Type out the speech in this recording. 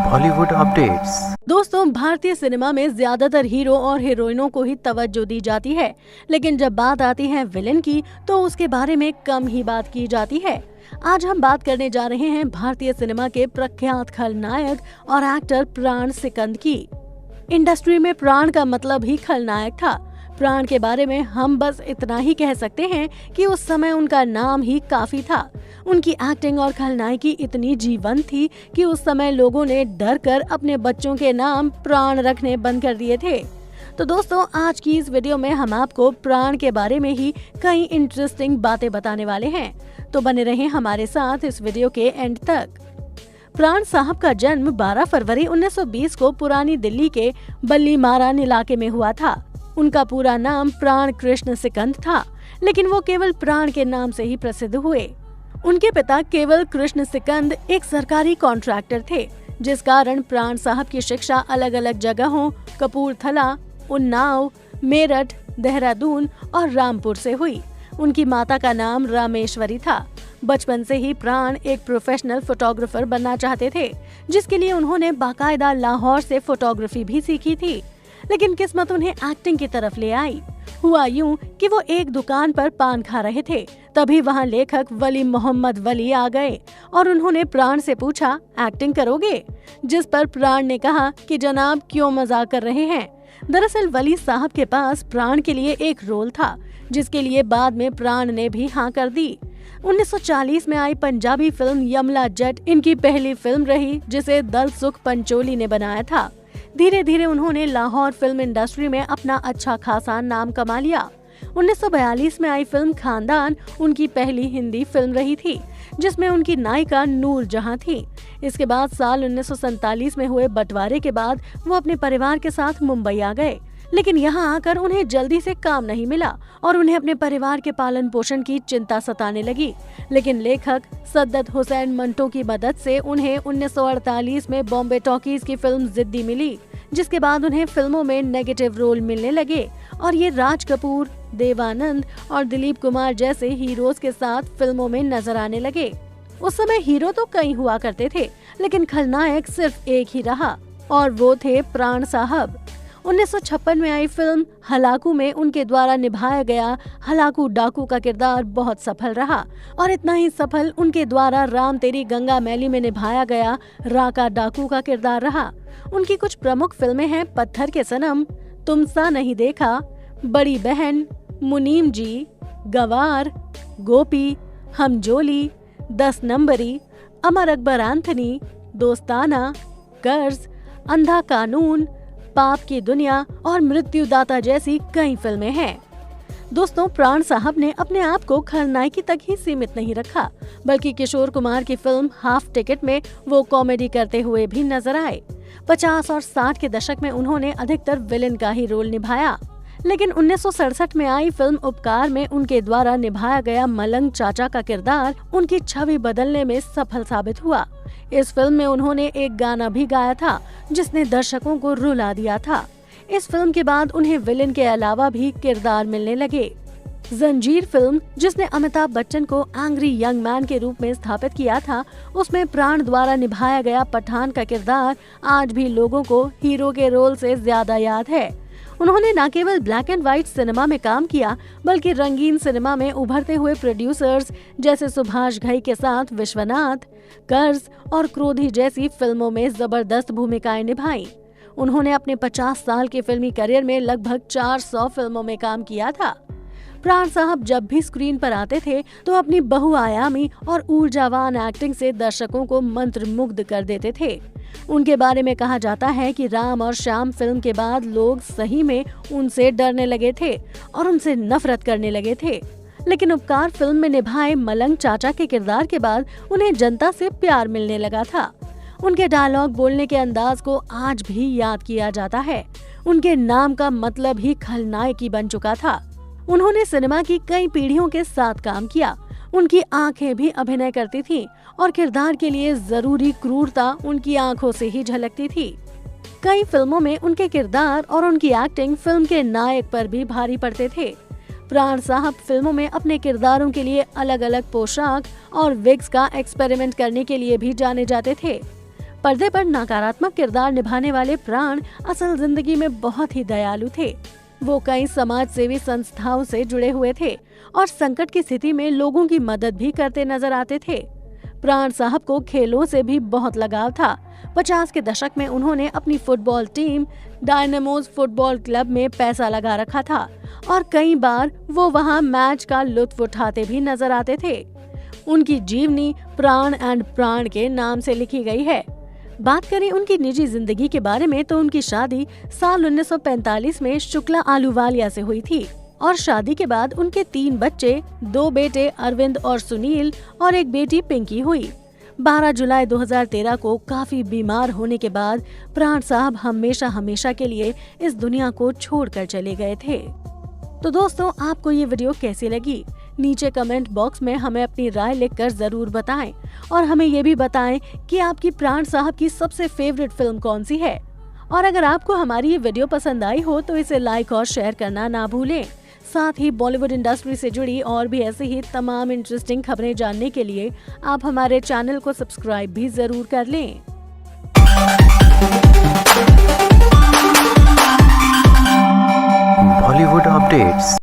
Bollywood updates. दोस्तों, भारतीय cinema में ज्यादातर हीरो और हीरोइनों को ही तवज्जो दी जाती है, लेकिन जब बात आती है विलेन की तो उसके बारे में कम ही बात की जाती है। आज हम बात करने जा रहे हैं भारतीय सिनेमा के प्रख्यात खलनायक और एक्टर प्राण सिकंद की। इंडस्ट्री में प्राण का मतलब ही खलनायक था। प्राण के बारे में हम बस इतना ही कह सकते हैं कि उस समय उनका नाम ही काफी था। उनकी एक्टिंग और खलनायकी इतनी जीवंत थी कि उस समय लोगों ने डर कर अपने बच्चों के नाम प्राण रखने बंद कर दिए थे। तो दोस्तों, आज की इस वीडियो में हम आपको प्राण के बारे में ही कई इंटरेस्टिंग बातें बताने वाले हैं, तो बने रहें हमारे साथ इस वीडियो के एंड तक। प्राण साहब का जन्म 12 फरवरी 1920 को पुरानी दिल्ली के बल्लीमारान इलाके में हुआ था। उनका पूरा नाम प्राण कृष्ण सिकंद था, लेकिन वो केवल प्राण के नाम से ही प्रसिद्ध हुए। उनके पिता केवल कृष्ण सिकंद एक सरकारी कॉन्ट्रैक्टर थे, जिस कारण प्राण साहब की शिक्षा अलग अलग जगहों कपूरथला, उन्नाव, मेरठ, देहरादून और रामपुर से हुई। उनकी माता का नाम रामेश्वरी था। बचपन से ही प्राण एक प्रोफेशनल फोटोग्राफर बनना चाहते थे, जिसके लिए उन्होंने बाकायदा लाहौर से फोटोग्राफी भी सीखी थी। लेकिन किस्मत उन्हें एक्टिंग की तरफ ले आई। हुआ यूं कि वो एक दुकान पर पान खा रहे थे, तभी वहां लेखक वली मोहम्मद वली आ गए और उन्होंने प्राण से पूछा, एक्टिंग करोगे? जिस पर प्राण ने कहा कि जनाब, क्यों मजाक कर रहे हैं। दरअसल वली साहब के पास प्राण के लिए एक रोल था, जिसके लिए बाद में प्राण ने भी हाँ कर दी। 1940 में आई पंजाबी फिल्म यमला जट इनकी पहली फिल्म रही, जिसे दल सुख पंचोली ने बनाया था। धीरे धीरे उन्होंने लाहौर फिल्म इंडस्ट्री में अपना अच्छा खासा नाम कमा लिया। 1942 में आई फिल्म खानदान उनकी पहली हिंदी फिल्म रही थी, जिसमें उनकी नायिका नूर जहां थी। इसके बाद साल 1947 में हुए बंटवारे के बाद वो अपने परिवार के साथ मुंबई आ गए, लेकिन यहाँ आकर उन्हें जल्दी से काम नहीं मिला और उन्हें अपने परिवार के पालन पोषण की चिंता सताने लगी। लेकिन लेखक सद्दत हुसैन मंटो की मदद से उन्हें 1948 में बॉम्बे टॉकीज की फिल्म जिद्दी मिली, जिसके बाद उन्हें फिल्मों में नेगेटिव रोल मिलने लगे और ये राज कपूर, देवानंद और दिलीप कुमार जैसे हीरोज के साथ फिल्मों में नजर आने लगे। उस समय हीरो तो कई हुआ करते थे, लेकिन खलनायक सिर्फ एक ही रहा और वो थे प्राण साहब। 1956 में आई फिल्म हलाकू में उनके द्वारा निभाया गया हलाकू डाकू का किरदार बहुत सफल रहा और इतना ही सफल उनके द्वारा राम तेरी गंगा मैली में निभाया गया राका डाकू का किरदार रहा। उनकी कुछ प्रमुख फिल्में हैं पत्थर के सनम, तुमसा नहीं देखा, बड़ी बहन, मुनीम जी, गवार, गोपी, हमजोली, 10 नंबरी, अमर अकबर एंथनी, दोस्ताना, कर्ज, अंधा कानून, पाप की दुनिया और मृत्युदाता जैसी कई फिल्में हैं। दोस्तों, प्राण साहब ने अपने आप को खलनायकी तक ही सीमित नहीं रखा, बल्कि किशोर कुमार की फिल्म हाफ टिकट में वो कॉमेडी करते हुए भी नजर आए। 50 और 60 के दशक में उन्होंने अधिकतर विलेन का ही रोल निभाया, लेकिन 1967 में आई फिल्म उपकार में उनके द्वारा निभाया गया मलंग चाचा का किरदार उनकी छवि बदलने में सफल साबित हुआ। इस फिल्म में उन्होंने एक गाना भी गाया था, जिसने दर्शकों को रुला दिया था। इस फिल्म के बाद उन्हें विलेन के अलावा भी किरदार मिलने लगे। जंजीर फिल्म, जिसने अमिताभ बच्चन को एंग्री यंग मैन के रूप में स्थापित किया था, उसमें प्राण द्वारा निभाया गया पठान का किरदार आज भी लोगों को हीरो के रोल से ज्यादा याद है। उन्होंने न केवल ब्लैक एंड व्हाइट सिनेमा में काम किया, बल्कि रंगीन सिनेमा में उभरते हुए प्रोड्यूसर्स जैसे सुभाष घई के साथ विश्वनाथ, कर्ज और क्रोधी जैसी फिल्मों में जबरदस्त भूमिकाएं निभाई। उन्होंने अपने 50 साल के फिल्मी करियर में लगभग 400 फिल्मों में काम किया था। प्राण साहब जब भी स्क्रीन पर आते थे तो अपनी बहुआयामी और ऊर्जावान एक्टिंग से दर्शकों को मंत्रमुग्ध कर देते थे। उनके बारे में कहा जाता है कि राम और श्याम फिल्म के बाद लोग सही में उनसे डरने लगे थे और उनसे नफरत करने लगे थे, लेकिन उपकार फिल्म में निभाए मलंग चाचा के किरदार के बाद उन्हें जनता से प्यार मिलने लगा था। उनके डायलॉग बोलने के अंदाज को आज भी याद किया जाता है। उनके नाम का मतलब ही खलनायकी बन चुका था। उन्होंने सिनेमा की कई पीढ़ियों के साथ काम किया। उनकी आंखें भी अभिनय करती थीं और किरदार के लिए जरूरी क्रूरता उनकी आंखों से ही झलकती थी। कई फिल्मों में उनके किरदार और उनकी एक्टिंग फिल्म के नायक पर भी भारी पड़ते थे। प्राण साहब फिल्मों में अपने किरदारों के लिए अलग अलग पोशाक और विग्स का एक्सपेरिमेंट करने के लिए भी जाने जाते थे। पर्दे पर नकारात्मक किरदार निभाने वाले प्राण असल जिंदगी में बहुत ही दयालु थे। वो कई समाज सेवी संस्थाओं से जुड़े हुए थे और संकट की स्थिति में लोगों की मदद भी करते नजर आते थे। प्राण साहब को खेलों से भी बहुत लगाव था। 50 के दशक में उन्होंने अपनी football team dynamos football club में पैसा लगा रखा था और कई बार वो वहां मैच का लुत्फ उठाते भी नजर आते थे। उनकी जीवनी प्राण एंड प्राण के नाम से लिखी गई है। बात करें उनकी निजी जिंदगी के बारे में तो उनकी शादी साल 1945 में शुक्ला आलूवालिया से हुई थी और शादी के बाद उनके 3 बच्चे, 2 बेटे अरविंद और सुनील और एक बेटी पिंकी हुई। 12 जुलाई 2013 को काफी बीमार होने के बाद प्राण साहब हमेशा के लिए इस दुनिया को छोड़कर चले गए थे। तो दोस्तों, आपको ये वीडियो कैसी लगी? नीचे कमेंट बॉक्स में हमें अपनी राय लिखकर जरूर बताएं और हमें ये भी बताएं कि आपकी प्राण साहब की सबसे फेवरेट फिल्म कौन सी है। और अगर आपको हमारी ये वीडियो पसंद आई हो तो इसे लाइक और शेयर करना ना भूलें। साथ ही बॉलीवुड इंडस्ट्री से जुड़ी और भी ऐसे ही तमाम इंटरेस्टिंग खबरें जानने के लिए आप हमारे चैनल को सब्सक्राइब भी जरूर कर लें। बॉलीवुड अपडेट्स।